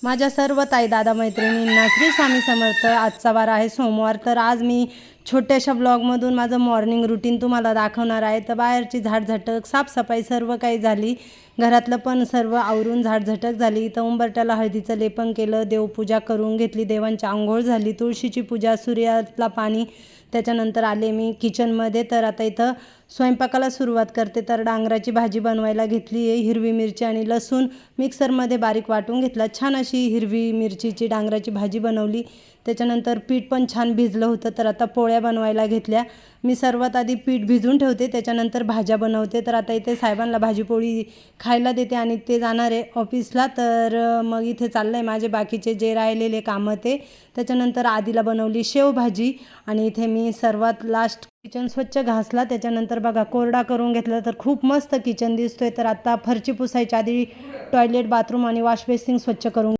माझ्या सर्व ताई दादा मैत्रिणींना श्री स्वामी समर्थ। आजचा वार आहे सोमवार। तर आज मी छोट्याशा ब्लॉगमधून माझं मॉर्निंग रुटीन तुम्हाला दाखवणार आहे। तर बाहेरची झाडझटक साफसफाई सर्व काही झाली, घरातलं पण सर्व आवरून झाडझटक झाली। तर उंबरट्याला हळदीचं लेपन केलं, देवपूजा करून घेतली, देवांची आंघोळ झाली, तुळशीची पूजा, सूर्याला पाणी। त्याच्यानंतर आले मी किचनमध्ये। तर आता इथं स्वयंपाकाला सुरुवात करते। तर डांगराची भाजी बनवायला घेतली आहे। हिरवी मिरची आणि लसूण मिक्सरमध्ये बारीक वाटून घेतला। छान अशी हिरवी मिरचीची डांगराची भाजी बनवली। त्याच्यानंतर पीठ पण छान भिजलं होतं। तर आता पोळ्या बनवायला घेतल्या। मी सर्वात आधी पीठ भिजून ठेवते, त्याच्यानंतर भाज्या बनवते। तर आता इथे साहेबांना भाजीपोळी खायला देते आणि ते जाणार आहे ऑफिसला। तर मग इथे चाललं आहे माझे बाकीचे जे राहिलेले कामं ते। त्याच्यानंतर आधीला बनवली शेवभाजी आणि इथे मी सर्वात लास्ट किचन स्वच्छ घासला। त्याच्यानंतर बघा कोरडा करून घेतला, तर खूप मस्त किचन दिसतोय। तर आता फरची पुसायच्या आधी टॉयलेट, बाथरूम आणि वॉश बेसिन स्वच्छ करून